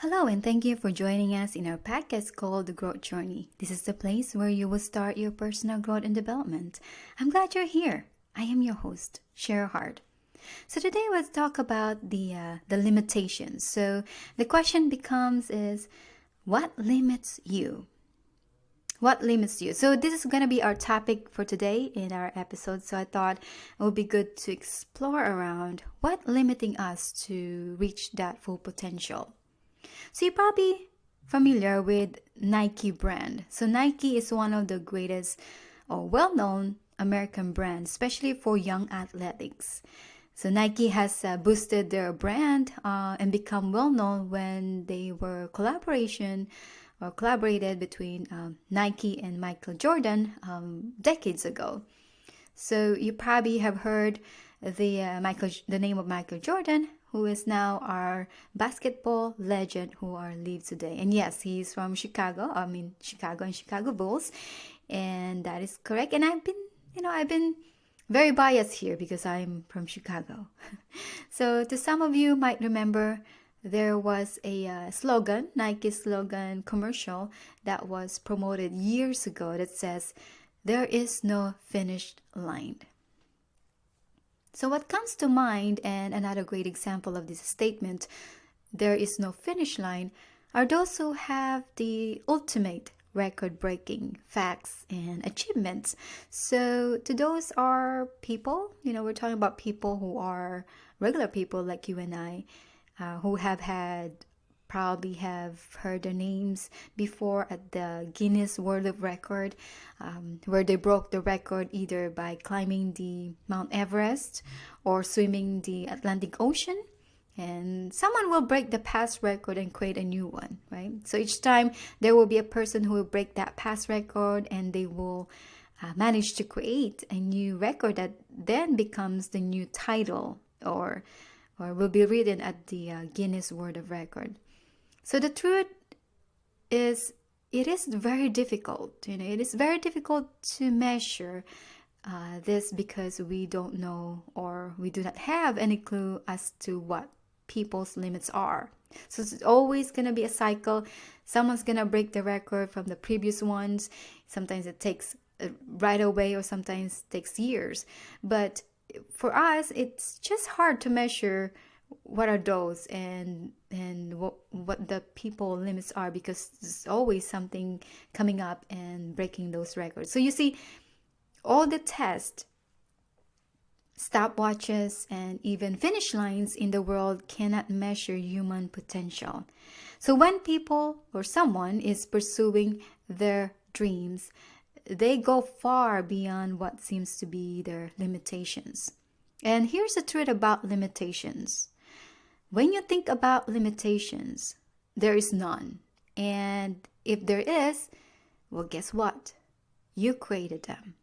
Hello, and thank you for joining us in our podcast called The Growth Journey. This is the place where you will start your personal growth and development. I'm glad you're here. I am your host, Cheryl Hart. So today let's talk about the limitations. So the question becomes is what limits you? What limits you? So this is going to be our topic for today in our episode. So I thought it would be good to explore around what limiting us to reach that full potential. So you're probably familiar with Nike brand. So Nike is one of the greatest or well-known American brands, especially for young athletics. So Nike has boosted their brand and become well-known when they were collaborated between Nike and Michael Jordan decades ago. So you probably have heard the name of Michael Jordan, who is now our basketball legend who are live today. And yes, he's from Chicago. Chicago and Chicago Bulls, and that is correct. And I've been very biased here because I'm from Chicago. So to some of you might remember there was a slogan, Nike slogan commercial that was promoted years ago that says, "There is no finished line." So what comes to mind, and another great example of this statement, "there is no finish line," are those who have the ultimate record-breaking facts and achievements. So to those are people, we're talking about people who are regular people like you and I, who probably have heard their names before at the Guinness World of Record, where they broke the record either by climbing the Mount Everest or swimming the Atlantic Ocean. And someone will break the past record and create a new one, right? So each time there will be a person who will break that past record and they will manage to create a new record that then becomes the new title or will be written at the Guinness World of Record. So the truth is, it is very difficult. It is very difficult to measure this because we don't know or we do not have any clue as to what people's limits are. So it's always going to be a cycle. Someone's going to break the record from the previous ones. Sometimes it takes right away or sometimes takes years. But for us, it's just hard to measure what are those and what the people limits are, because there's always something coming up and breaking those records. So you see, all the tests, stopwatches, and even finish lines in the world cannot measure human potential. So when people or someone is pursuing their dreams, they go far beyond what seems to be their limitations. And here's the truth about limitations. When you think about limitations, there is none. And if there is, well, guess what? You created them.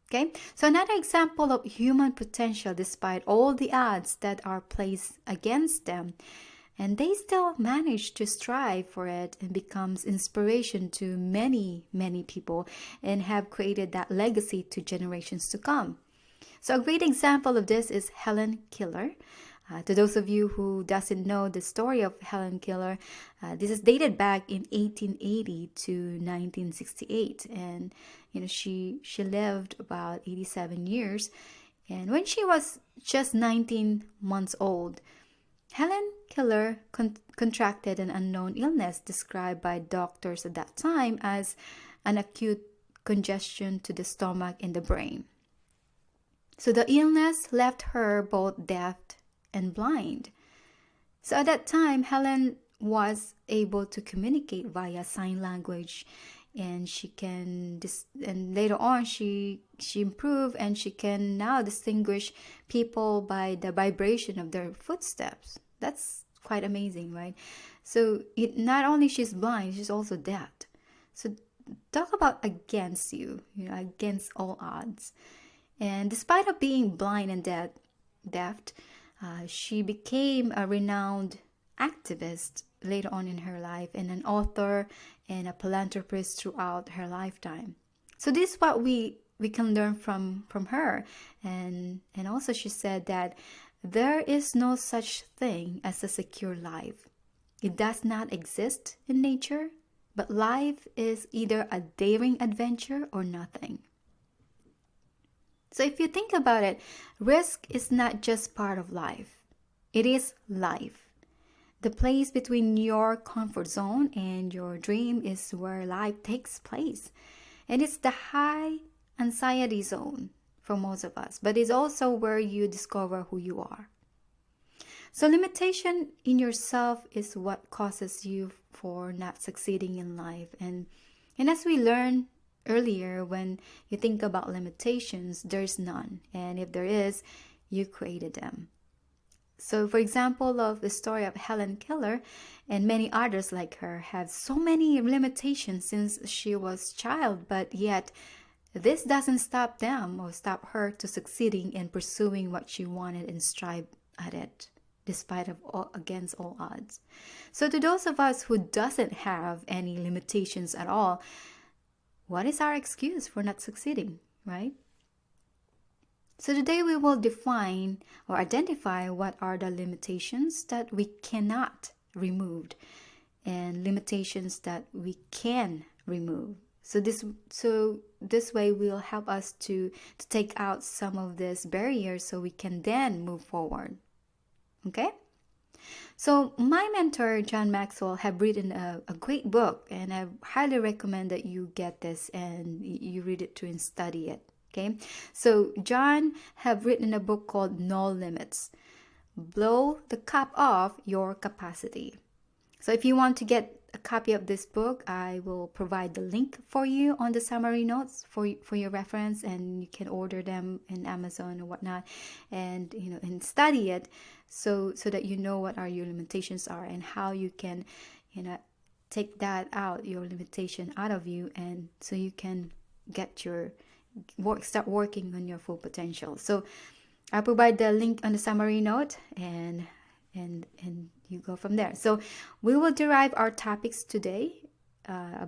Okay? So another example of human potential, despite all the odds that are placed against them, and they still manage to strive for it and becomes inspiration to many, many people and have created that legacy to generations to come. So a great example of this is Hellen Keller. To those of you who doesn't know the story of Hellen Keller, this is dated back in 1880 to 1968, and she lived about 87 years. And when she was just 19 months old, Hellen Keller contracted an unknown illness described by doctors at that time as an acute congestion to the stomach and the brain. So the illness left her both deaf and blind. So at that time, Helen was able to communicate via sign language, and and later on she improved, and she can now distinguish people by the vibration of their footsteps. That's quite amazing, right? So not only she's blind, she's also deaf. So talk about against against all odds. And despite of being blind and deaf, she became a renowned activist later on in her life, and an author and a philanthropist throughout her lifetime. So this is what we can learn from her. And also she said that there is no such thing as a secure life. It does not exist in nature, but life is either a daring adventure or nothing. So if you think about it, risk is not just part of life, it is life. The place between your comfort zone and your dream is where life takes place. And it's the high anxiety zone for most of us, but it's also where you discover who you are. So limitation in yourself is what causes you for not succeeding in life. And as we learned earlier, when you think about limitations, there's none. And if there is, you created them. So for example of the story of Hellen Keller and many others like her have so many limitations since she was a child, but yet this doesn't stop them or stop her to succeeding in pursuing what she wanted and strive at it despite of all, against all odds. So to those of us who doesn't have any limitations at all, what is our excuse for not succeeding, right? So today we will define or identify what are the limitations that we cannot remove and limitations that we can remove. So this way will help us to take out some of these barriers so we can then move forward. Okay? So my mentor, John Maxwell, have written a great book, and I highly recommend that you get this and you read it too and study it. Okay? So John have written a book called No Limits. Blow the cap off your capacity. So if you want to get a copy of this book, I will provide the link for you on the summary notes for your reference, and you can order them in Amazon or whatnot, and and study it so that you know what are your limitations are and how you can take that out, your limitation out of you, and so you can get your start working on your full potential. So I'll provide the link on the summary note, and you go from there. So we will derive our topics today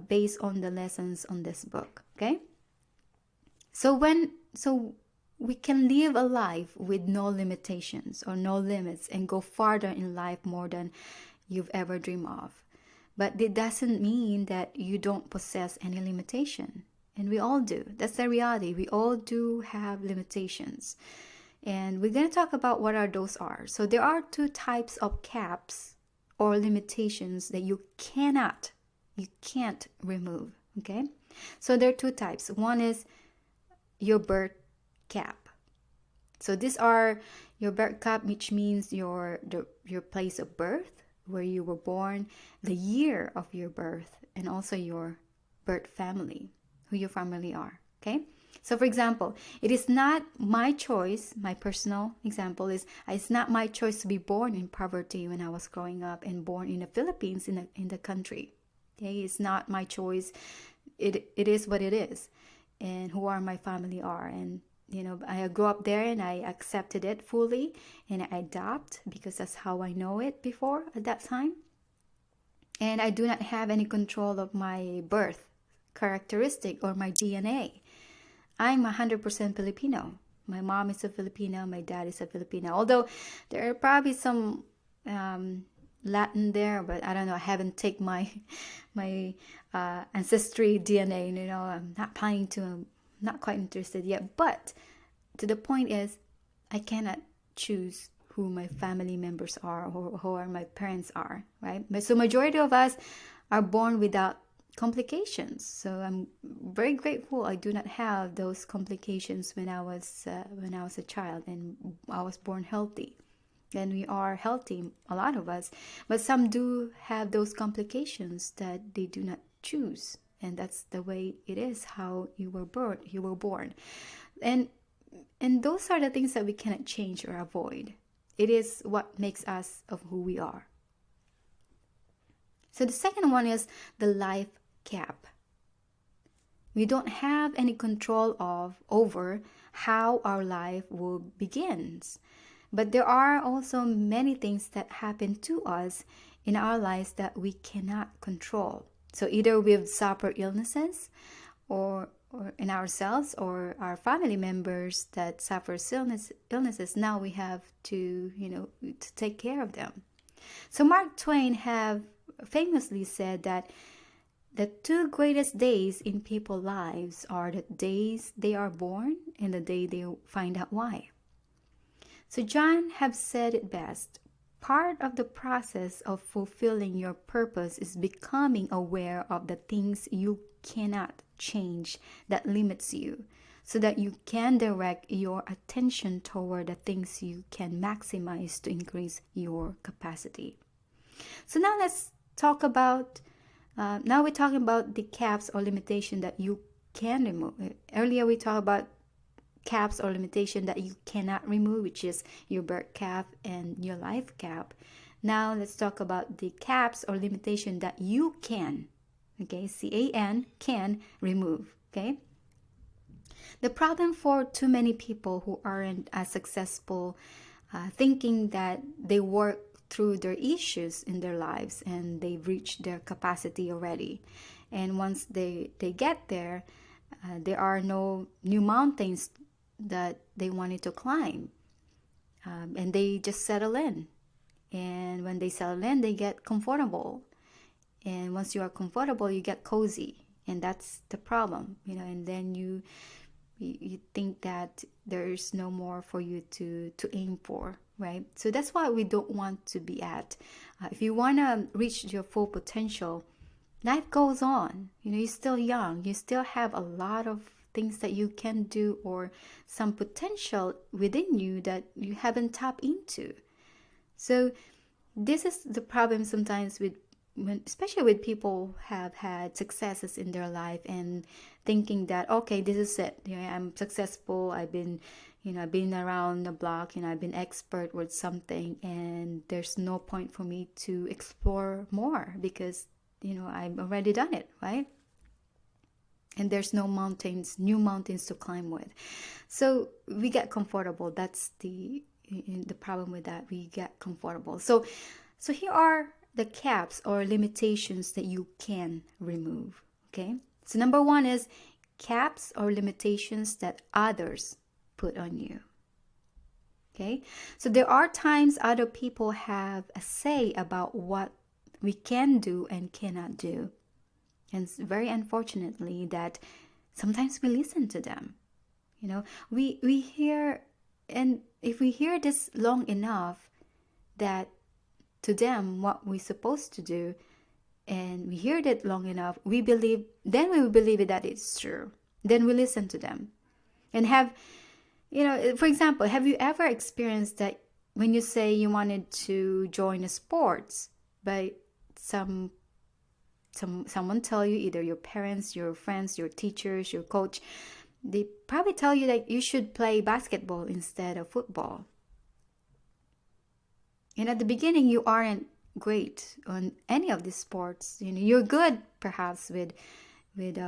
based on the lessons on this book. Okay. So we can live a life with no limitations or no limits and go farther in life more than you've ever dreamed of. But it doesn't mean that you don't possess any limitation. And we all do. That's the reality. We all do have limitations. And we're going to talk about what those are. So there are two types of caps or limitations that you can't remove. Okay. So there are two types. One is your birth cap. So these are your birth cap, which means your place of birth, where you were born, the year of your birth, and also your birth family, who your family are. Okay. So for example, it is not my choice, my personal example is, it's not my choice to be born in poverty when I was growing up and born in the Philippines in the country. Okay, it's not my choice. It is what it is, and who my family are. And I grew up there and I accepted it fully and I adopt because that's how I know it before at that time. And I do not have any control of my birth characteristic or my DNA. I'm 100% Filipino. My mom is a Filipino. My dad is a Filipino. Although there are probably some Latin there, but I don't know. I haven't taken my ancestry DNA. I'm not planning to. I'm not quite interested yet. But to the point is, I cannot choose who my family members are or who my parents are, right? But so majority of us are born without complications. So I'm very grateful I do not have those complications when I was a child, and I was born healthy. And we are healthy, a lot of us, but some do have those complications that they do not choose, and that's the way it is. How you were born, and those are the things that we cannot change or avoid. It is what makes us of who we are. So the second one is the life cap. We don't have any control over how our life will begins. But there are also many things that happen to us in our lives that we cannot control. So either we've suffered illnesses or in ourselves, or our family members that suffer illnesses. Now we have to take care of them. So Mark Twain have famously said that the two greatest days in people's lives are the days they are born and the day they find out why. So John have said it best. Part of the process of fulfilling your purpose is becoming aware of the things you cannot change that limits you, so that you can direct your attention toward the things you can maximize to increase your capacity. So now let's talk about, now we're talking about the caps or limitation that you can remove. Earlier we talked about caps or limitation that you cannot remove, which is your birth cap and your life cap. Now let's talk about the caps or limitation that you can, okay, can remove, okay. The problem for too many people who aren't as successful, thinking that they work through their issues in their lives and they've reached their capacity already. And once they get there, there are no new mountains that they wanted to climb. And they just settle in. And when they settle in, they get comfortable. And once you are comfortable, you get cozy. And that's the problem, and then you think that there's no more for you to aim for, right? So that's why we don't want to be at. If you want to reach your full potential, life goes on. You're still young. You still have a lot of things that you can do, or some potential within you that you haven't tapped into. So this is the problem sometimes especially with people have had successes in their life and thinking that, okay, this is it. I'm successful. I've been around the block. I've been expert with something, and there's no point for me to explore more because I've already done it, right? And there's no new mountains to climb with. So we get comfortable. That's the problem with that. We get comfortable. So here are the caps or limitations that you can remove. Okay. So number one is caps or limitations that others put on you. Okay. So there are times other people have a say about what we can do and cannot do. And it's very unfortunately that sometimes we listen to them. We hear, and if we hear this long enough, that to them what we're supposed to do, and we hear that long enough, we will believe that it's true. Then we listen to them. And for example, have you ever experienced that when you say you wanted to join a sports, but someone tell you, either your parents, your friends, your teachers, your coach, they probably tell you that you should play basketball instead of football. And at the beginning, you aren't great on any of these sports. You're good perhaps with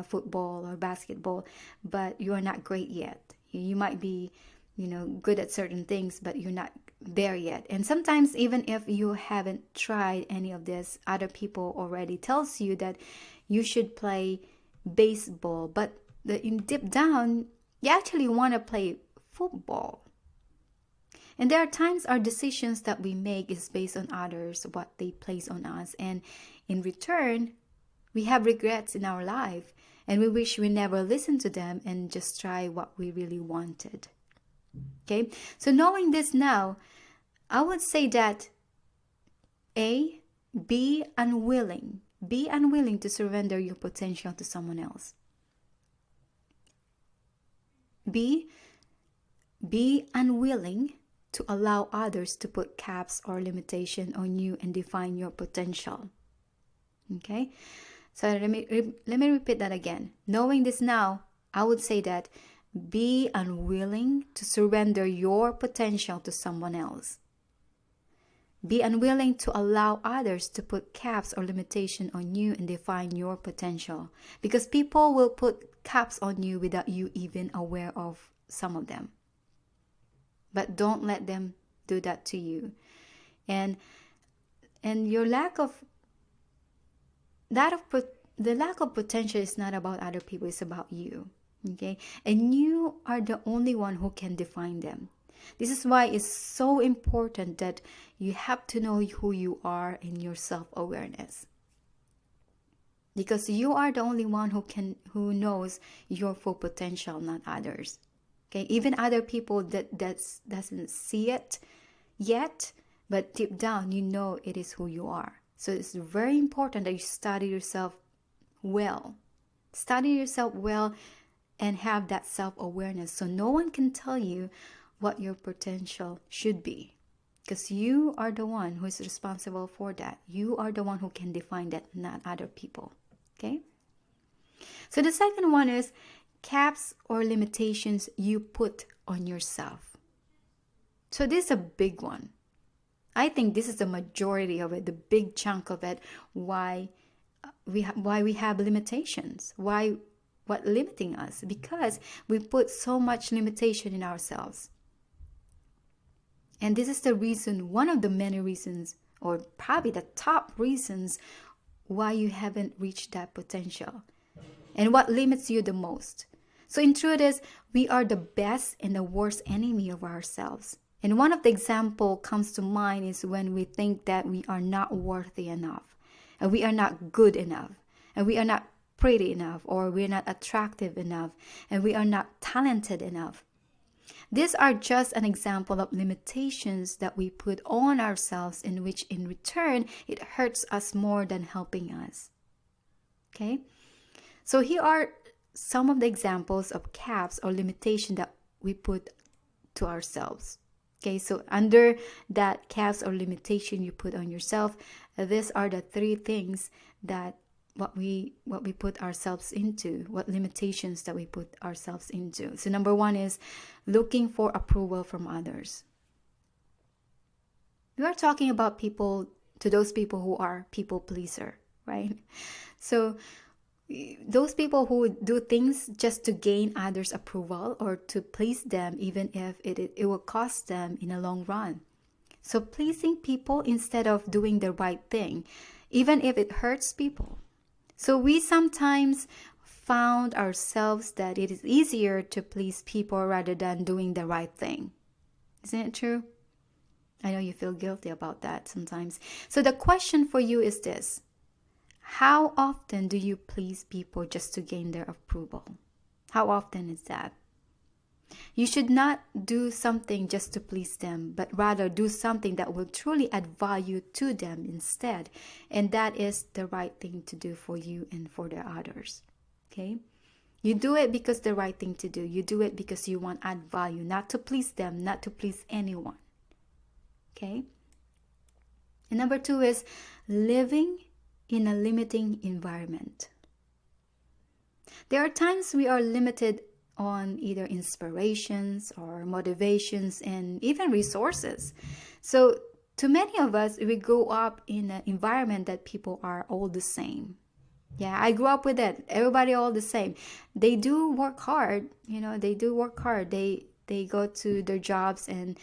football or basketball, but you are not great yet. You might be, good at certain things, but you're not there yet. And sometimes even if you haven't tried any of this, other people already tells you that you should play baseball, but deep down, you actually want to play football. And there are times our decisions that we make is based on others, what they place on us. And in return, we have regrets in our life. And we wish we never listened to them and just try what we really wanted. Okay? So knowing this now, I would say that A, be unwilling. Be unwilling to surrender your potential to someone else. B, be unwilling to allow others to put caps or limitation on you and define your potential. Okay? So let me repeat that again. Knowing this now, I would say that be unwilling to surrender your potential to someone else. Be unwilling to allow others to put caps or limitation on you and define your potential. Because people will put caps on you without you even aware of some of them. But don't let them do that to you. And your the lack of potential is not about other people, it's about you. Okay? And you are the only one who can define them. This is why it's so important that you have to know who you are and your self-awareness. Because you are the only one who knows your full potential, not others. Okay, even other people that doesn't see it yet, but deep down you know it is who you are. So it's very important that you study yourself well. Study yourself well and have that self-awareness, so no one can tell you what your potential should be, because you are the one who is responsible for that. You are the one who can define that, not other people. Okay, so the second one is caps or limitations you put on yourself. So this is a big one. I think this is the majority of it, the big chunk of it, why we have limitations, what limiting us, because we put so much limitation in ourselves. And this is the reason, one of the many reasons, or probably the top reasons, why you haven't reached that potential and what limits you the most. So in truth is, we are the best and the worst enemy of ourselves. And one of the example comes to mind is when we think that we are not worthy enough, and we are not good enough, and we are not pretty enough, or we're not attractive enough, and we are not talented enough. These are just an example of limitations that we put on ourselves, in which in return it hurts us more than helping us. Okay? So here are some of the examples of caps or limitation that we put to ourselves. Okay, so under that caps or limitation you put on yourself, these are the three things that what we put ourselves into, what limitations that we put ourselves into. So number one is looking for approval from others. We are talking about people, to those people who are people pleaser, right? So those people who do things just to gain others' approval or to please them, even if it will cost them in a long run. So pleasing people instead of doing the right thing, even if it hurts people. So we sometimes found ourselves that it is easier to please people rather than doing the right thing. Isn't it true? I know you feel guilty about that sometimes. So the question for you is this: how often do you please people just to gain their approval? How often is that? You should not do something just to please them, but rather do something that will truly add value to them instead. And that is the right thing to do for you and for the others. Okay? You do it because the right thing to do. You do it because you want to add value, not to please them, not to please anyone. Okay? And number two is living in a limiting environment. There are times we are limited on either inspirations or motivations and even resources. So to many of us, we grow up in an environment that people are all the same. Yeah, I grew up with that. Everybody all the same. They do work hard, they do work hard. They go to their jobs and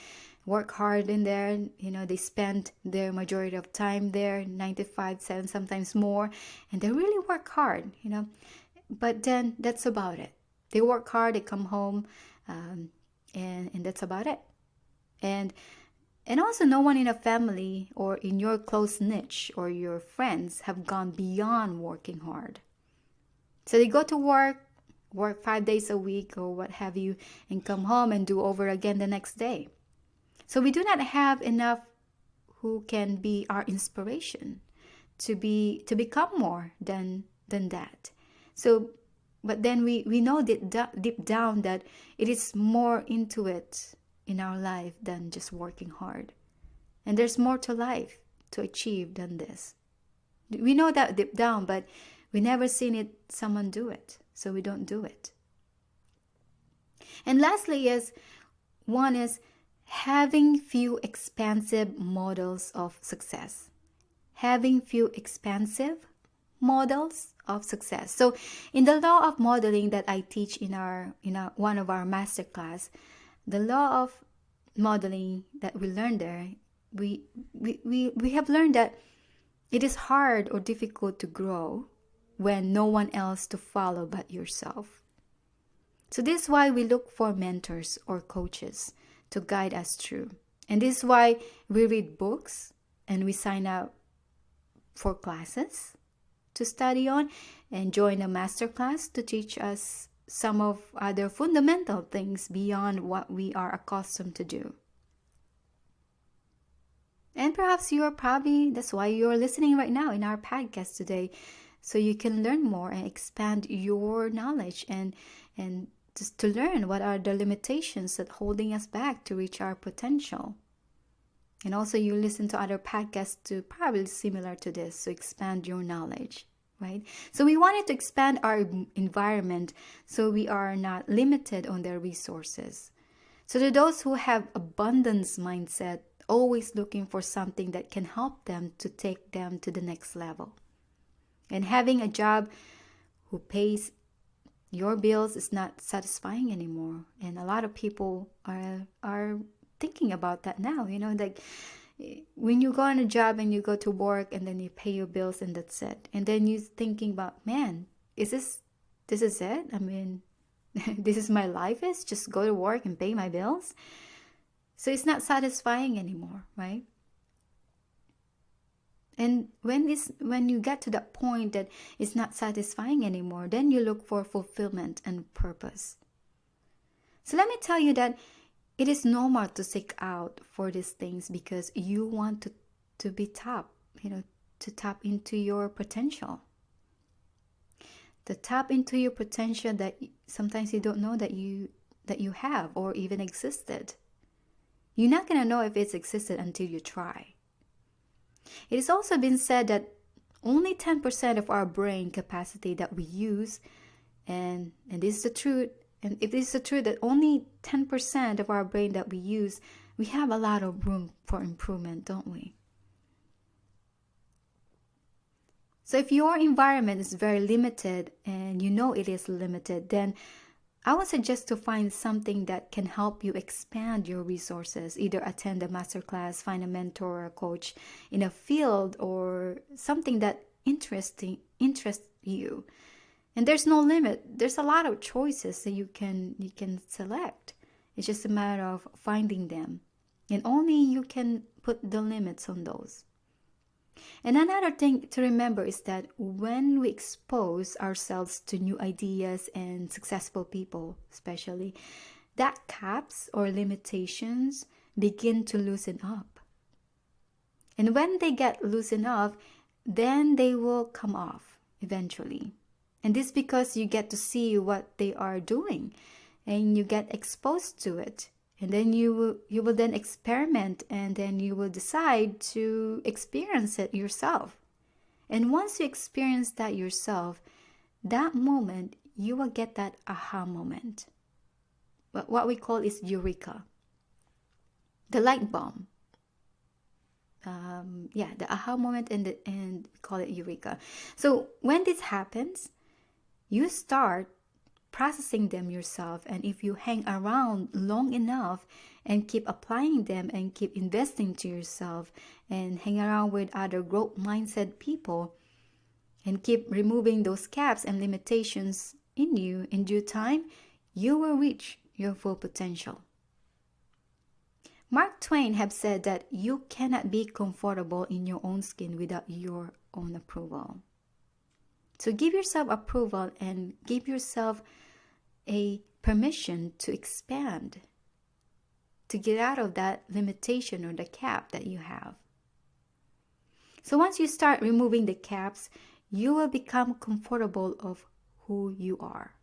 work hard in there. They spend their majority of time there, 9 to 5, 7, sometimes more, and they really work hard, But then that's about it. They work hard, they come home, and that's about it. And also no one in a family or in your close niche or your friends have gone beyond working hard. So they go to work 5 days a week or what have you, and come home and do over again the next day. So we do not have enough who can be our inspiration to become more than that. So, but then we know that deep down that it is more into it in our life than just working hard. And there's more to life to achieve than this. We know that deep down, but we never seen someone do it. So we don't do it. And lastly one is having few expansive models of success. Having few expansive models of success. So in the law of modeling that I teach in one of our masterclass, the law of modeling that we learned there, we have learned that it is hard or difficult to grow when no one else to follow but yourself. So this is why we look for mentors or coaches to guide us through. And this is why we read books and we sign up for classes to study on and join a master class to teach us some of other fundamental things beyond what we are accustomed to do. And perhaps that's why you're listening right now in our podcast today, so you can learn more and expand your knowledge and just to learn what are the limitations that holding us back to reach our potential. And also you listen to other podcasts to probably similar to this to expand your knowledge, right? So we wanted to expand our environment so we are not limited on their resources. So to those who have abundance mindset, always looking for something that can help them to take them to the next level. And having a job who pays your bills is not satisfying anymore. And a lot of people are thinking about that now. Like when you go on a job and you go to work and then you pay your bills and that's it. And then you're thinking about, man, this is it? I mean, this is my life is just go to work and pay my bills. So it's not satisfying anymore, right? And when you get to that point that it's not satisfying anymore, then you look for fulfillment and purpose. So let me tell you that it is normal to seek out for these things because you want to be top, to tap into your potential. To tap into your potential that sometimes you don't know that you have or even existed. You're not going to know if it's existed until you try. It has also been said that only 10% of our brain capacity that we use, and this is the truth, and if this is the truth that only 10% of our brain that we use, we have a lot of room for improvement, don't we? So if your environment is very limited and you know it is limited, then I would suggest to find something that can help you expand your resources. Either attend a masterclass, find a mentor or a coach in a field or something that interests you. And there's no limit. There's a lot of choices that you can select. It's just a matter of finding them. And only you can put the limits on those. And another thing to remember is that when we expose ourselves to new ideas and successful people, especially, that caps or limitations begin to loosen up. And when they get loosened up, then they will come off eventually. And this is because you get to see what they are doing and you get exposed to it. And then you will then experiment and then you will decide to experience it yourself. And once you experience that yourself, that moment, you will get that aha moment. What we call is eureka. The light bulb. The aha moment and we call it eureka. So when this happens, you start processing them yourself, and if you hang around long enough and keep applying them and keep investing to yourself and hang around with other growth mindset people and keep removing those caps and limitations in you, in due time you will reach your full potential. Mark Twain have said that you cannot be comfortable in your own skin without your own approval. So give yourself approval and give yourself a permission to expand, to get out of that limitation or the cap that you have. So once you start removing the caps, you will become comfortable of who you are.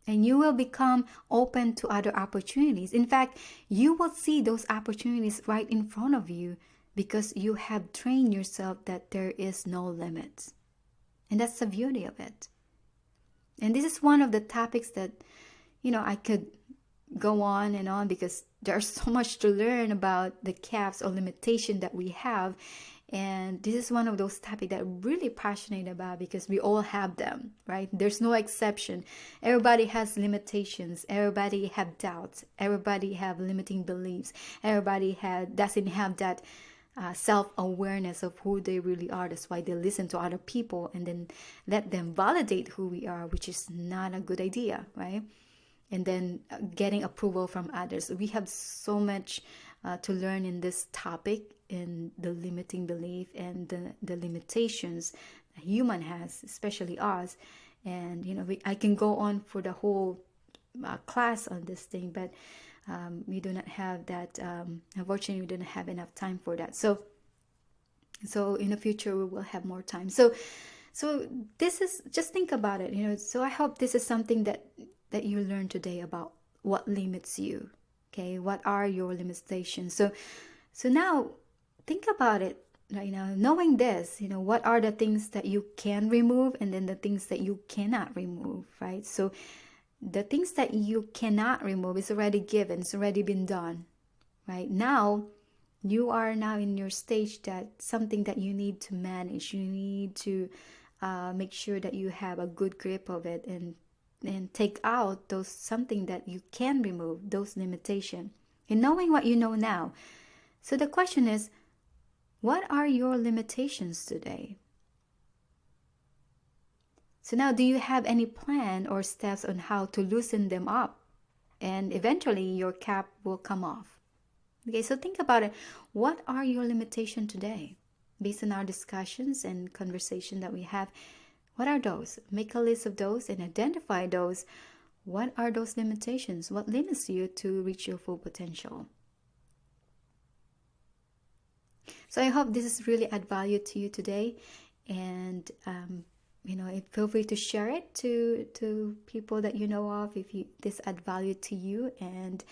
And you will become open to other opportunities. In fact, you will see those opportunities right in front of you because you have trained yourself that there is no limits. And that's the beauty of it. And this is one of the topics that, I could go on and on because there's so much to learn about the caps or limitation that we have. And this is one of those topics that I'm really passionate about because we all have them, right? There's no exception. Everybody has limitations. Everybody have doubts. Everybody have limiting beliefs. Everybody doesn't have that self-awareness of who they really are. That's why they listen to other people and then let them validate who we are, which is not a good idea, right? and then getting approval from others. We have so much to learn in this topic, in the limiting belief and the limitations a human has, especially us. And I can go on for the whole class on this thing, but we do not have that. Unfortunately, we don't have enough time for that. So in the future we will have more time. So this is, just think about it. So I hope this is something that you learned today about what limits you. Okay, what are your limitations? So now think about it right now, knowing this. What are the things that you can remove, and then the things that you cannot remove, right? So the things that you cannot remove is already given, it's already been done. Right now, you are now in your stage that something that you need to manage. You need to make sure that you have a good grip of it, and take out those something that you can remove, those limitations. And knowing what you know now. So the question is, what are your limitations today? So now, do you have any plan or steps on how to loosen them up? And eventually your cap will come off. Okay, so think about it. What are your limitations today? Based on our discussions and conversation that we have, what are those? Make a list of those and identify those. What are those limitations? What limits you to reach your full potential? So I hope this is really add value to you today. And feel free to share it to people that you know of, if this add value to you, and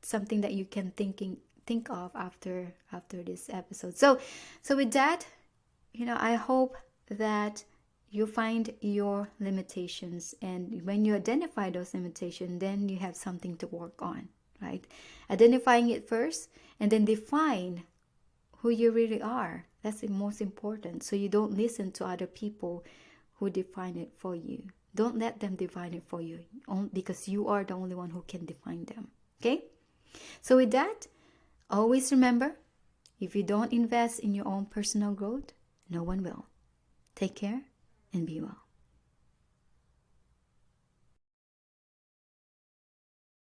something that you can think of after this episode. So with that, I hope that you find your limitations, and when you identify those limitations, then you have something to work on, right? Identifying it first, and then define who you really are. That's the most important. So you don't listen to other people who define it for you. Don't let them define it for you, because you are the only one who can define them. Okay? So with that, always remember, if you don't invest in your own personal growth, no one will. Take care and be well.